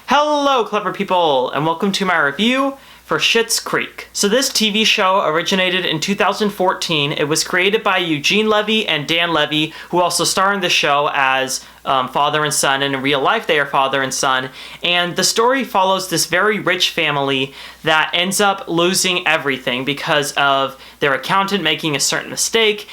Hello, clever people, and welcome to my review for Schitt's Creek. So this TV show originated in 2014. It was created by Eugene Levy and Dan Levy, who also star in the show as father and son, and in real life they are father and son. And the story follows this very rich family that ends up losing everything because of their accountant making a certain mistake,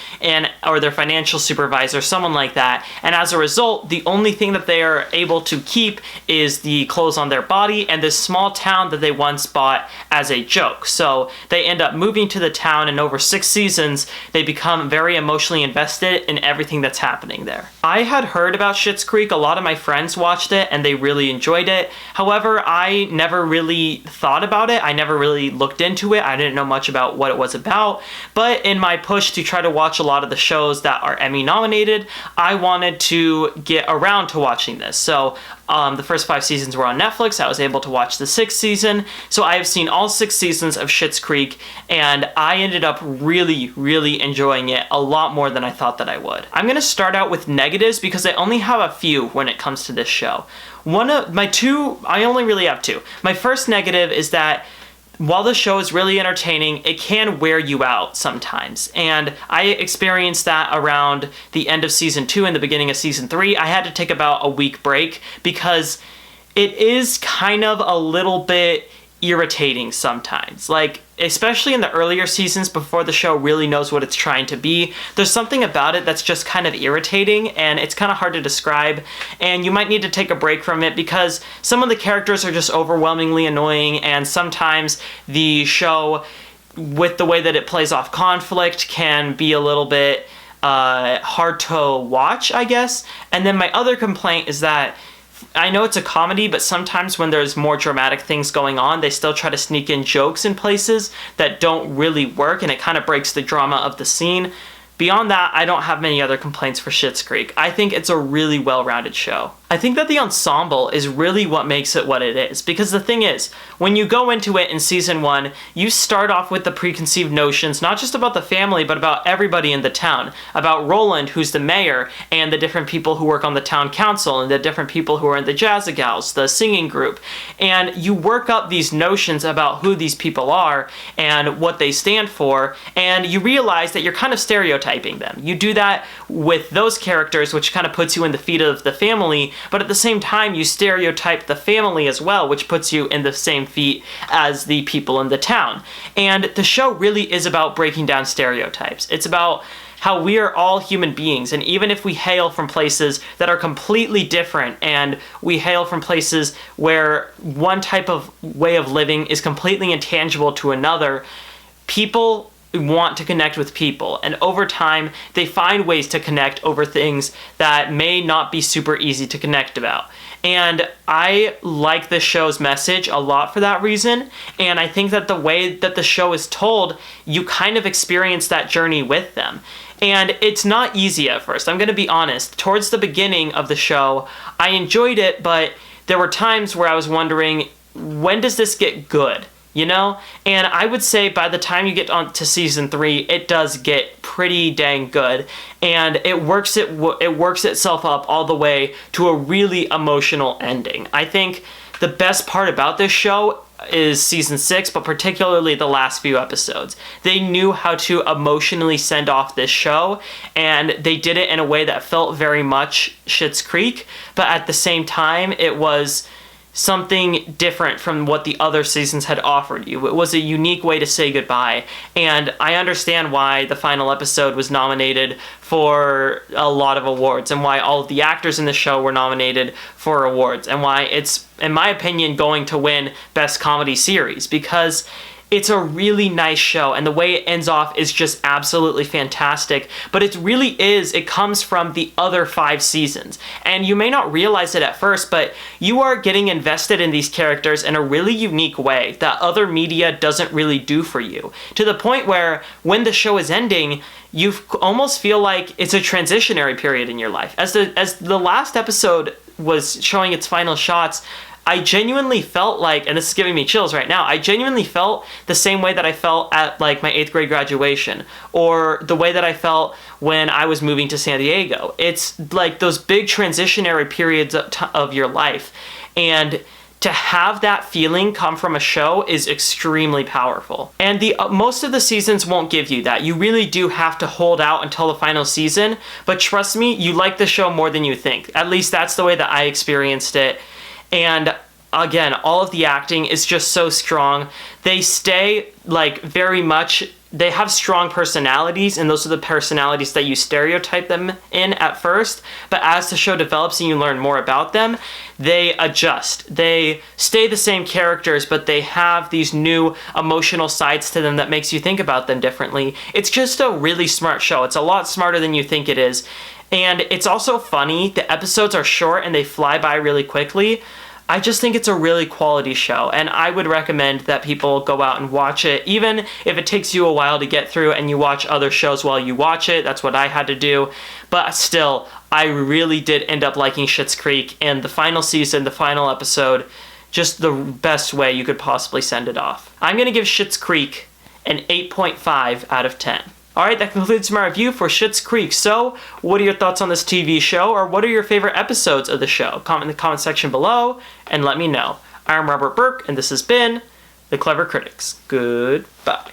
or their financial supervisor, someone like that. And as a result, the only thing that they are able to keep is the clothes on their body and this small town that they once bought as a joke. So they end up moving to the town, and over 6 seasons, they become very emotionally invested in everything that's happening there. I had heard about Schitt's Creek. A lot of my friends watched it and they really enjoyed it. However, I never really thought about it. I never really looked into it. I didn't know much about what it was about. But in my push to try to watch a lot of the shows that are Emmy nominated, I wanted to get around to watching this. So the first 5 seasons were on Netflix. I was able to watch the 6th season. So I have seen all 6 seasons of Schitt's Creek, and I ended up really enjoying it a lot more than I thought that I would. I'm going to start out with negatives because I only have a few when it comes to this show. I only really have 2. My first negative is that while the show is really entertaining, it can wear you out sometimes. And I experienced that around the end of season 2 and the beginning of season 3. I had to take about a week break because it is kind of a little bit irritating sometimes. Like, especially in the earlier seasons before the show really knows what it's trying to be, there's something about it that's just kind of irritating, and it's kind of hard to describe, and you might need to take a break from it because some of the characters are just overwhelmingly annoying, and sometimes the show, with the way that it plays off conflict, can be a little bit hard to watch, I guess. And then my other complaint is that I know it's a comedy, but sometimes when there's more dramatic things going on, they still try to sneak in jokes in places that don't really work, and it kind of breaks the drama of the scene. Beyond that, I don't have many other complaints for Schitt's Creek. I think it's a really well-rounded show. I think that the ensemble is really what makes it what it is, because the thing is, when you go into it in season 1, you start off with the preconceived notions, not just about the family, but about everybody in the town, about Roland, who's the mayor, and the different people who work on the town council, and the different people who are in the Jazzagals, the singing group, and you work up these notions about who these people are and what they stand for, and you realize that you're kind of stereotyping them. You do that with those characters, which kind of puts you in the feet of the family, but at the same time, you stereotype the family as well, which puts you in the same feet as the people in the town. And the show really is about breaking down stereotypes. It's about how we are all human beings, and even if we hail from places that are completely different, and we hail from places where one type of way of living is completely intangible to another, people want to connect with people, and over time they find ways to connect over things that may not be super easy to connect about. And I like the show's message a lot for that reason, and I think that the way that the show is told, you kind of experience that journey with them. And it's not easy at first, I'm gonna be honest. Towards the beginning of the show, I enjoyed it, but there were times where I was wondering, when does this get good? You know? And I would say by the time you get on to season 3, it does get pretty dang good, and it works itself up all the way to a really emotional ending. I think the best part about this show is season 6, but particularly the last few episodes. They knew how to emotionally send off this show, and they did it in a way that felt very much Schitt's Creek, but at the same time, it was something different from what the other seasons had offered you. It was a unique way to say goodbye, and I understand why the final episode was nominated for a lot of awards, and why all of the actors in the show were nominated for awards, and why it's, in my opinion, going to win Best Comedy Series, because it's a really nice show, and the way it ends off is just absolutely fantastic, but it comes from the other 5 seasons. And you may not realize it at first, but you are getting invested in these characters in a really unique way that other media doesn't really do for you. To the point where, when the show is ending, you almost feel like it's a transitionary period in your life. As the last episode was showing its final shots, I genuinely felt like, and this is giving me chills right now, I genuinely felt the same way that I felt at like my 8th grade graduation, or the way that I felt when I was moving to San Diego. It's like those big transitionary periods of your life, and to have that feeling come from a show is extremely powerful. And the most of the seasons won't give you that. You really do have to hold out until the final season, but trust me, you like the show more than you think. At least that's the way that I experienced it. And again, all of the acting is just so strong. They stay like very much, they have strong personalities, and those are the personalities that you stereotype them in at first. But as the show develops and you learn more about them, they adjust. They stay the same characters, but they have these new emotional sides to them that makes you think about them differently. It's just a really smart show. It's a lot smarter than you think it is. And it's also funny. The episodes are short and they fly by really quickly. I just think it's a really quality show, and I would recommend that people go out and watch it, even if it takes you a while to get through and you watch other shows while you watch it. That's what I had to do. But still, I really did end up liking Schitt's Creek, and the final season, the final episode, just the best way you could possibly send it off. I'm going to give Schitt's Creek an 8.5 out of 10. Alright, that concludes my review for Schitt's Creek. So, what are your thoughts on this TV show, or what are your favorite episodes of the show? Comment in the comment section below, and let me know. I'm Robert Burke, and this has been The Clever Critics. Goodbye.